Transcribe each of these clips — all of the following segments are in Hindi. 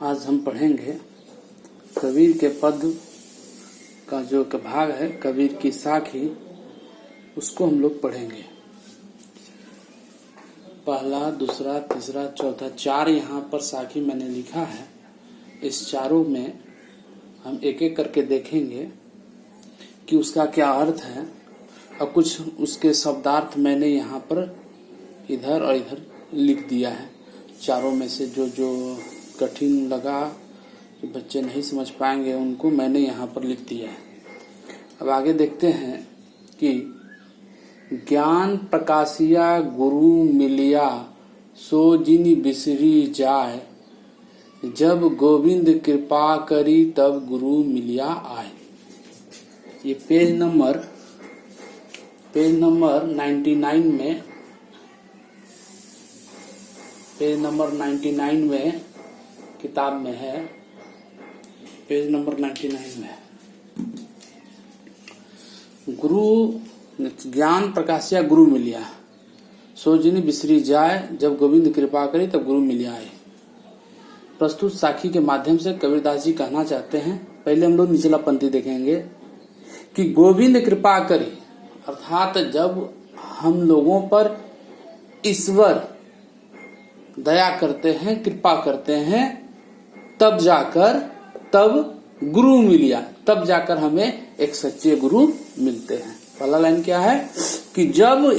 आज हम पढ़ेंगे कबीर के पद का जो भाग है, कबीर की साखी, उसको हम लोग पढ़ेंगे। पहला, दूसरा, तीसरा, चौथा, 4 यहाँ पर साखी मैंने लिखा है। इस चारों में हम एक एक करके देखेंगे कि उसका क्या अर्थ है और कुछ उसके शब्दार्थ मैंने यहाँ पर इधर और इधर लिख दिया है। चारों में से जो जो कठिन लगा कि बच्चे नहीं समझ पाएंगे उनको मैंने यहाँ पर लिख दिया है। अब आगे देखते हैं कि ज्ञान प्रकाशिया गुरु मिलिया सो जिनि बिसरी जाय, जब गोविंद कृपा करी तब गुरु मिलिया आए। ये पेज नंबर 99 में किताब में है। पेज नंबर 99 में गुरु ज्ञान प्रकाशिया गुरु मिलिया सो जिनि बिसरी जाए, जब गोविंद कृपा करी तब गुरु मिलिया आए। प्रस्तुत साखी के माध्यम से कबीरदास जी कहना चाहते हैं, पहले हम लोग निचला पंक्ति देखेंगे कि गोविंद कृपा करी, अर्थात जब हम लोगों पर ईश्वर दया करते हैं, कृपा करते हैं, तब गुरु मिलिया, तब जाकर हमें एक सच्चे गुरु मिलते हैं। पहला लाइन क्या है कि जब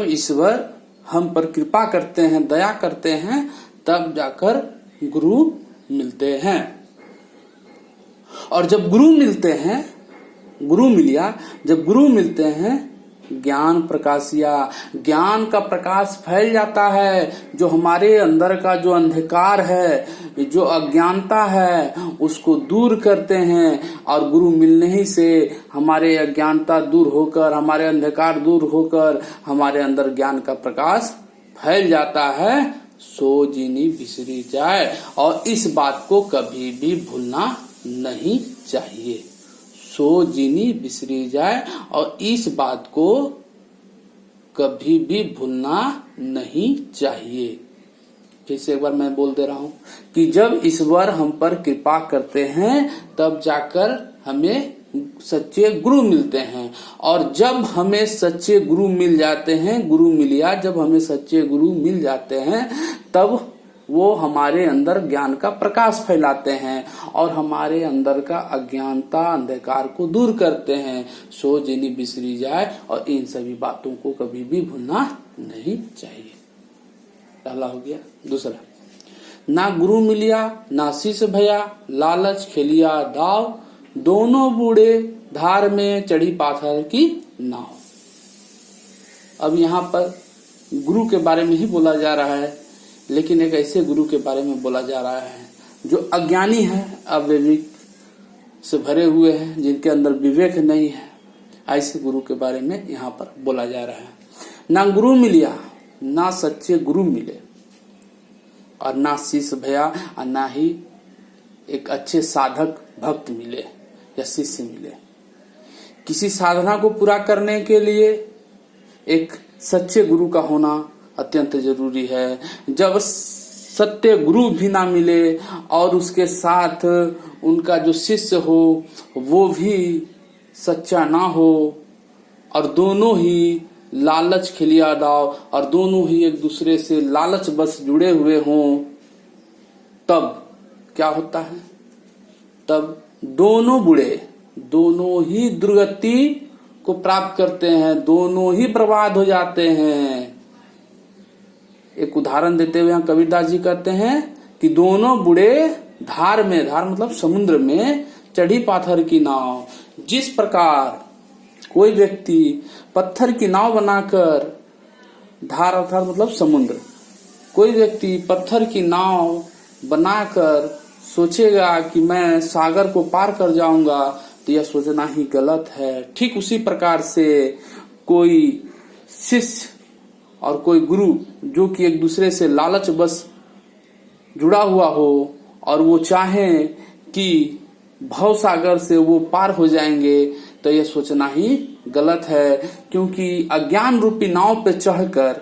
ईश्वर हम पर कृपा करते हैं, दया करते हैं, तब जाकर गुरु मिलते हैं। और जब गुरु मिलते हैं, जब गुरु मिलते हैं, ज्ञान प्रकाशिया, ज्ञान का प्रकाश फैल जाता है। जो हमारे अंदर का जो अंधकार है, जो अज्ञानता है, उसको दूर करते हैं। और गुरु मिलने ही से हमारे अज्ञानता दूर होकर, हमारे अंधकार दूर होकर हमारे अंदर ज्ञान का प्रकाश फैल जाता है। सो जिनि बिसरी जाए, और इस बात को कभी भी भूलना नहीं चाहिए। सो जिनि बिसरी जाए, और इस बात को कभी भी भूलना नहीं चाहिए। फिर से एक बार मैं बोल दे रहा हूं कि जब ईश्वर हम पर कृपा करते हैं, तब जाकर हमें सच्चे गुरु मिलते हैं। और जब हमें सच्चे गुरु मिल जाते हैं, गुरु मिलिया, जब हमें सच्चे गुरु मिल जाते हैं, तब वो हमारे अंदर ज्ञान का प्रकाश फैलाते हैं और हमारे अंदर का अज्ञानता, अंधकार को दूर करते हैं। सो जिनि बिसरी जाए, और इन सभी बातों को कभी भी भूलना नहीं चाहिए। पहला हो गया। दूसरा, ना गुरु मिलिया ना शिष्य भया, लालच खेलिया दाव, दोनों बूढ़े धार में चढ़ी पाथर की नाव। अब यहाँ पर गुरु के बारे में ही बोला जा रहा है, लेकिन एक ऐसे गुरु के बारे में बोला जा रहा है जो अज्ञानी है, अविवेक से भरे हुए हैं, जिनके अंदर विवेक नहीं है। ऐसे गुरु के बारे में यहाँ पर बोला जा रहा है। ना गुरु मिलिया, ना सच्चे गुरु मिले, और ना शिष्य भया, और ना ही एक अच्छे साधक भक्त मिले या शिष्य मिले। किसी साधना को पूरा करने के लिए एक सच्चे गुरु का होना अत्यंत जरूरी है। जब सत्य गुरु भी ना मिले और उसके साथ उनका जो शिष्य हो वो भी सच्चा ना हो, और दोनों ही लालच खिलिया दाव, और दोनों ही एक दूसरे से लालच बस जुड़े हुए हों, तब क्या होता है? तब दोनों बूढ़े, दोनों ही दुर्गति को प्राप्त करते हैं, दोनों ही बर्बाद हो जाते हैं। एक उदाहरण देते हुए यहाँ कबीरदास जी कहते हैं कि दोनों बूढ़े धार में, धार मतलब समुद्र में, चढ़ी पाथर की नाव। जिस प्रकार कोई व्यक्ति पत्थर की नाव बनाकर, धार अर्थात मतलब समुद्र, कोई व्यक्ति पत्थर की नाव बनाकर सोचेगा कि मैं सागर को पार कर जाऊंगा, तो यह सोचना ही गलत है। ठीक उसी प्रकार से कोई शिष्य और कोई गुरु जो कि एक दूसरे से लालच बस जुड़ा हुआ हो और वो चाहें कि भव सागर से वो पार हो जाएंगे, तो यह सोचना ही गलत है। क्योंकि अज्ञान रूपी नाव पे चढ़कर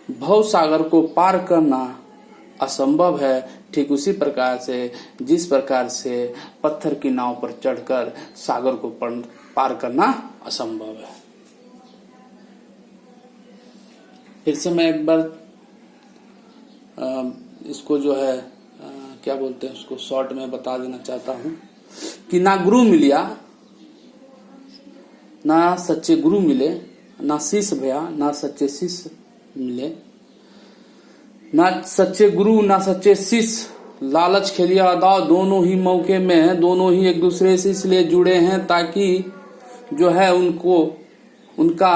भव सागर को पार करना असंभव है, ठीक उसी प्रकार से जिस प्रकार से पत्थर की नाव पर चढ़कर सागर को पार करना असंभव है। फिर से मैं एक बार इसको जो है क्या बोलते हैं उसको शॉर्ट में बता देना चाहता हूं कि ना गुरु मिलिया, ना सच्चे गुरु मिले, ना शिष्य भया, ना सच्चे शिष्य मिले, ना सच्चे गुरु ना सच्चे शिष्य, लालच खेलिया दाव दोनों ही मौके में है, दोनों ही एक दूसरे से इसलिए जुड़े हैं ताकि जो है उनका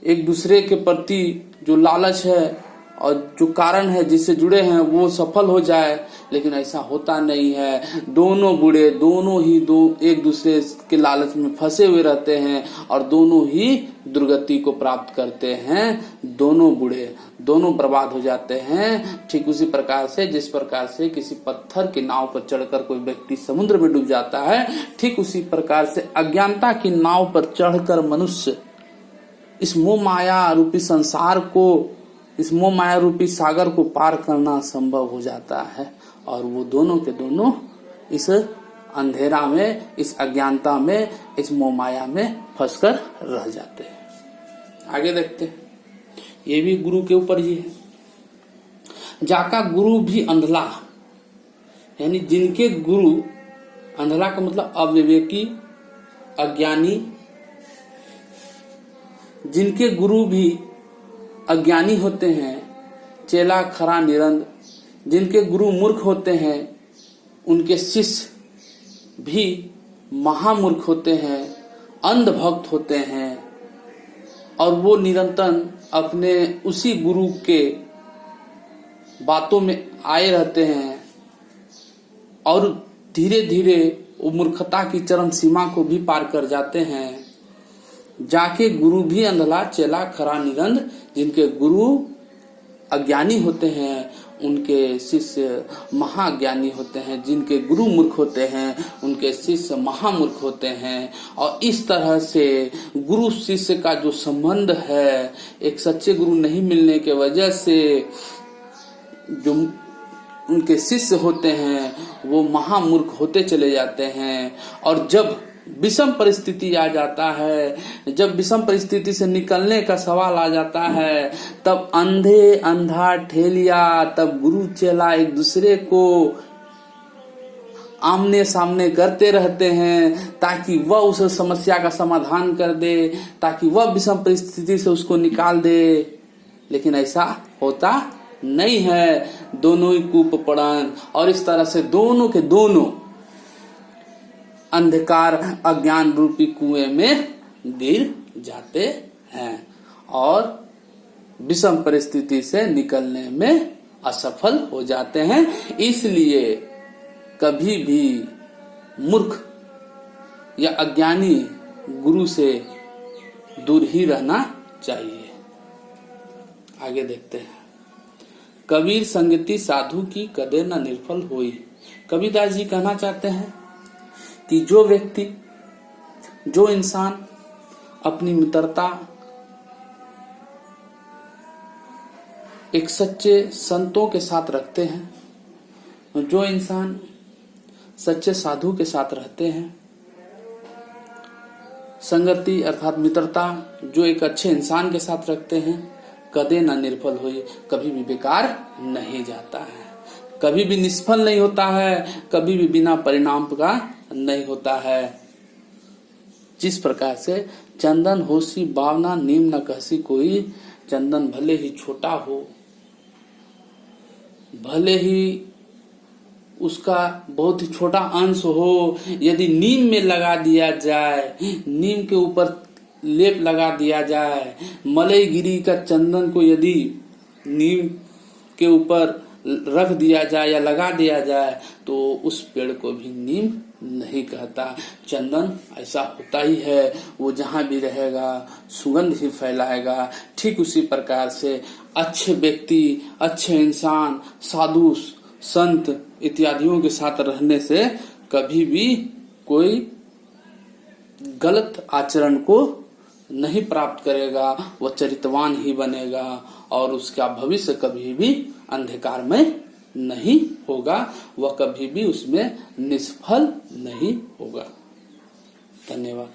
एक दूसरे के प्रति जो लालच है और जो कारण है जिससे जुड़े हैं वो सफल हो जाए, लेकिन ऐसा होता नहीं है। दोनों बुढ़े दोनों ही एक दूसरे के लालच में फंसे हुए रहते हैं और दोनों ही दुर्गति को प्राप्त करते हैं। दोनों बुढ़े दोनों बर्बाद हो जाते हैं। ठीक उसी प्रकार से जिस प्रकार से किसी पत्थर की नाव पर चढ़कर कोई व्यक्ति समुद्र में डूब जाता है, ठीक उसी प्रकार से अज्ञानता की नाव पर चढ़कर मनुष्य इस मोह माया रूपी संसार को, इस मोह माया रूपी सागर को पार करना संभव हो जाता है और वो दोनों के दोनों इस अंधेरा में, इस अज्ञानता में, इस मोह माया में फंसकर रह जाते हैं। आगे देखते हैं, ये भी गुरु के ऊपर ही है। जाका गुरु भी अंधला, यानी जिनके गुरु, अंधला का मतलब अविवेकी, अज्ञानी, जिनके गुरु भी अज्ञानी होते हैं, चेला खरा निरंद, जिनके गुरु मूर्ख होते हैं उनके शिष्य भी महामूर्ख होते हैं, अंध भक्त होते हैं और वो निरंतर अपने उसी गुरु के बातों में आए रहते हैं और धीरे धीरे वो मूर्खता की चरम सीमा को भी पार कर जाते हैं। जाके गुरु भी अंधला, चेला खरा निरंद, जिनके गुरु अज्ञानी होते हैं उनके शिष्य महाज्ञानी होते हैं, जिनके गुरु मूर्ख होते हैं उनके शिष्य महामूर्ख होते हैं। और इस तरह से गुरु शिष्य का जो संबंध है, एक सच्चे गुरु नहीं मिलने के वजह से जो उनके शिष्य होते हैं वो महामूर्ख होते चले जाते हैं। और जब विषम परिस्थिति आ जाता है, जब विषम परिस्थिति से निकलने का सवाल आ जाता है, तब अंधे अंधा ठेलिया, तब गुरु चेला एक दूसरे को आमने सामने करते रहते हैं ताकि वह उस समस्या का समाधान कर दे, ताकि वह विषम परिस्थिति से उसको निकाल दे। लेकिन ऐसा होता नहीं है, दोनों ही कूप पड़न और इस तरह से दोनों के दोनों अंधकार अज्ञान रूपी कुएं में गिर जाते हैं और विषम परिस्थिति से निकलने में असफल हो जाते हैं। इसलिए कभी भी मूर्ख या अज्ञानी गुरु से दूर ही रहना चाहिए। आगे देखते हैं, कबीर संगति साधु की कदे न निर्फल होई। कबीरदास जी कहना चाहते हैं कि जो व्यक्ति, जो इंसान अपनी मित्रता एक सच्चे संतों के साथ रखते हैं, जो इंसान सच्चे साधु के साथ रहते हैं, संगति अर्थात मित्रता जो एक अच्छे इंसान के साथ रखते हैं, कदे न निर्फल होई, कभी भी बेकार नहीं जाता है, कभी भी निष्फल नहीं होता है, कभी भी बिना परिणाम का नहीं होता है। जिस प्रकार से चंदन होसी बावना नीम न कहसी कोई, चंदन भले ही छोटा हो, भले ही उसका बहुत ही छोटा अंश हो, यदि नीम में लगा दिया जाए, नीम के ऊपर लेप लगा दिया जाए, मलयगिरी का चंदन को यदि नीम के ऊपर रख दिया जाए या लगा दिया जाए तो उस पेड़ को भी नीम नहीं कहता। चंदन ऐसा होता ही है, वो जहां भी रहेगा सुगंध ही फैलाएगा। ठीक उसी प्रकार से अच्छे व्यक्ति, अच्छे इंसान, साधु संत इत्यादियों के साथ रहने से कभी भी कोई गलत आचरण को नहीं प्राप्त करेगा वह चरितवान ही बनेगा और उसका भविष्य कभी भी अंधकार में नहीं होगा, वह कभी भी उसमें निष्फल नहीं होगा। धन्यवाद।